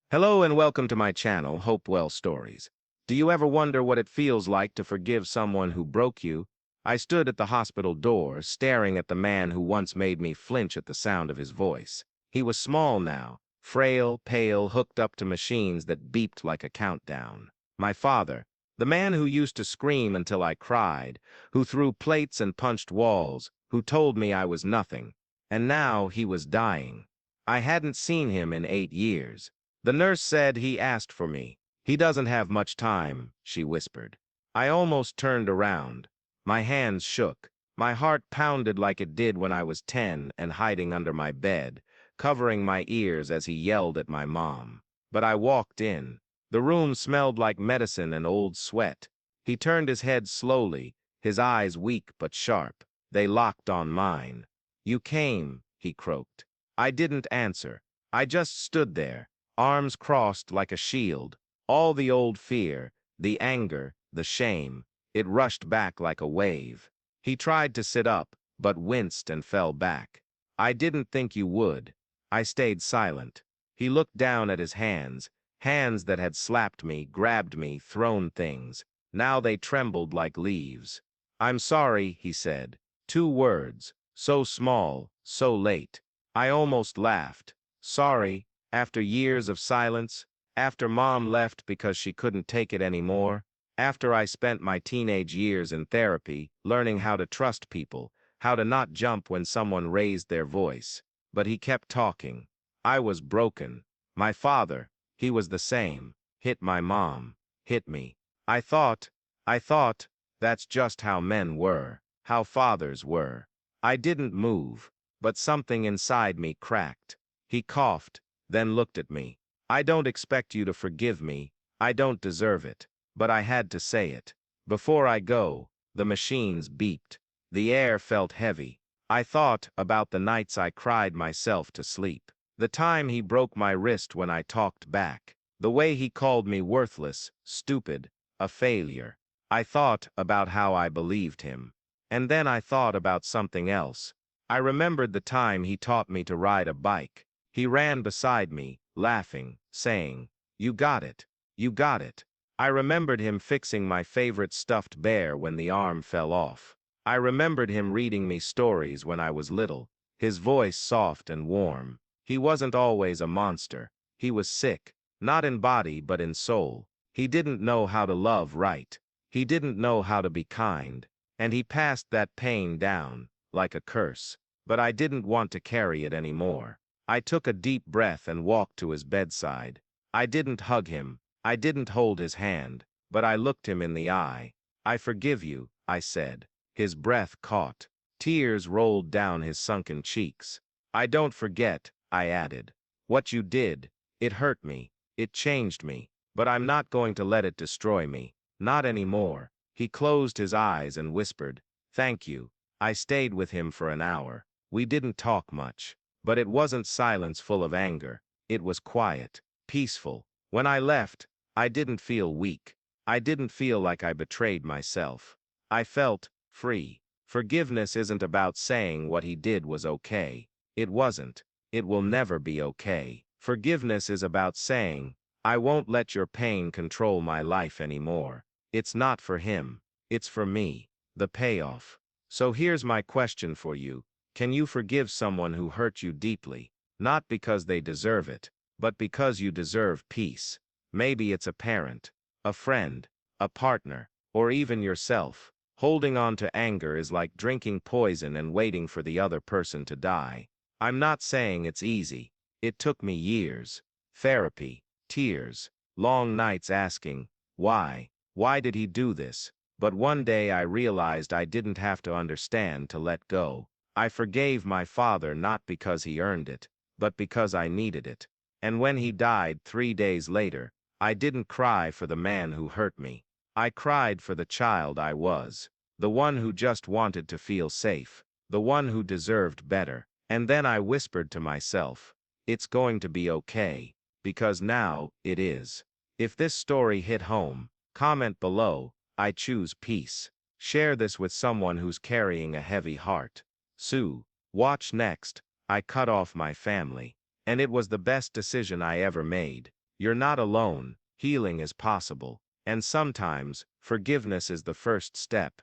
Hello and welcome to my channel, Hopewell Stories. Do you ever wonder what it feels like to forgive someone who broke you? I stood at the hospital door, staring at the man who once made me flinch at the sound of his voice. He was small now, frail, pale, hooked up to machines that beeped like a countdown. My father, the man who used to scream until I cried, who threw plates and punched walls, who told me I was nothing. And now he was dying. I hadn't seen him in 8 years. The nurse said he asked for me. He doesn't have much time, she whispered. I almost turned around. My hands shook. My heart pounded like it did when I was 10 and hiding under my bed, covering my ears as he yelled at my mom. But I walked in. The room smelled like medicine and old sweat. He turned his head slowly, his eyes weak but sharp. They locked on mine. You came, he croaked. I didn't answer. I just stood there, arms crossed like a shield. All the old fear, the anger, the shame, it rushed back like a wave. He tried to sit up, but winced and fell back. I didn't think you would. I stayed silent. He looked down at his hands, hands that had slapped me, grabbed me, thrown things. Now they trembled like leaves. I'm sorry, he said. 2 words, so small, so late. I almost laughed. Sorry. After years of silence, after Mom left because she couldn't take it anymore, after I spent my teenage years in therapy, learning how to trust people, how to not jump when someone raised their voice. But he kept talking. I was broken. My father, he was the same, hit my mom, hit me. I thought, that's just how men were, how fathers were. I didn't move, but something inside me cracked. He coughed, then looked at me. I don't expect you to forgive me. I don't deserve it. But I had to say it. Before I go, the machines beeped. The air felt heavy. I thought about the nights I cried myself to sleep. The time he broke my wrist when I talked back. The way he called me worthless, stupid, a failure. I thought about how I believed him. And then I thought about something else. I remembered the time he taught me to ride a bike. He ran beside me, laughing, saying, "You got it. You got it." I remembered him fixing my favorite stuffed bear when the arm fell off. I remembered him reading me stories when I was little, his voice soft and warm. He wasn't always a monster. He was sick, not in body but in soul. He didn't know how to love right. He didn't know how to be kind. And he passed that pain down, like a curse. But I didn't want to carry it anymore. I took a deep breath and walked to his bedside. I didn't hug him. I didn't hold his hand, but I looked him in the eye. "I forgive you," I said. His breath caught. Tears rolled down his sunken cheeks. "I don't forget," I added. "What you did. It hurt me. It changed me. But I'm not going to let it destroy me. Not anymore." He closed his eyes and whispered, "Thank you." I stayed with him for an hour. We didn't talk much. But it wasn't silence full of anger. It was quiet, peaceful. When I left, I didn't feel weak. I didn't feel like I betrayed myself. I felt free. Forgiveness isn't about saying what he did was okay. It wasn't. It will never be okay. Forgiveness is about saying, "I won't let your pain control my life anymore." It's not for him. It's for me. The payoff. So here's my question for you. Can you forgive someone who hurt you deeply, not because they deserve it, but because you deserve peace? Maybe it's a parent, a friend, a partner, or even yourself. Holding on to anger is like drinking poison and waiting for the other person to die. I'm not saying it's easy. It took me years. Therapy, tears, long nights asking, why? Why did he do this? But one day I realized I didn't have to understand to let go. I forgave my father not because he earned it, but because I needed it. And when he died 3 days later, I didn't cry for the man who hurt me. I cried for the child I was, the one who just wanted to feel safe, the one who deserved better. And then I whispered to myself, it's going to be okay, because now it is. If this story hit home, comment below, "I choose peace." Share this with someone who's carrying a heavy heart. Sue, watch next. I cut off my family. And it was the best decision I ever made. You're not alone, healing is possible, and sometimes, forgiveness is the first step.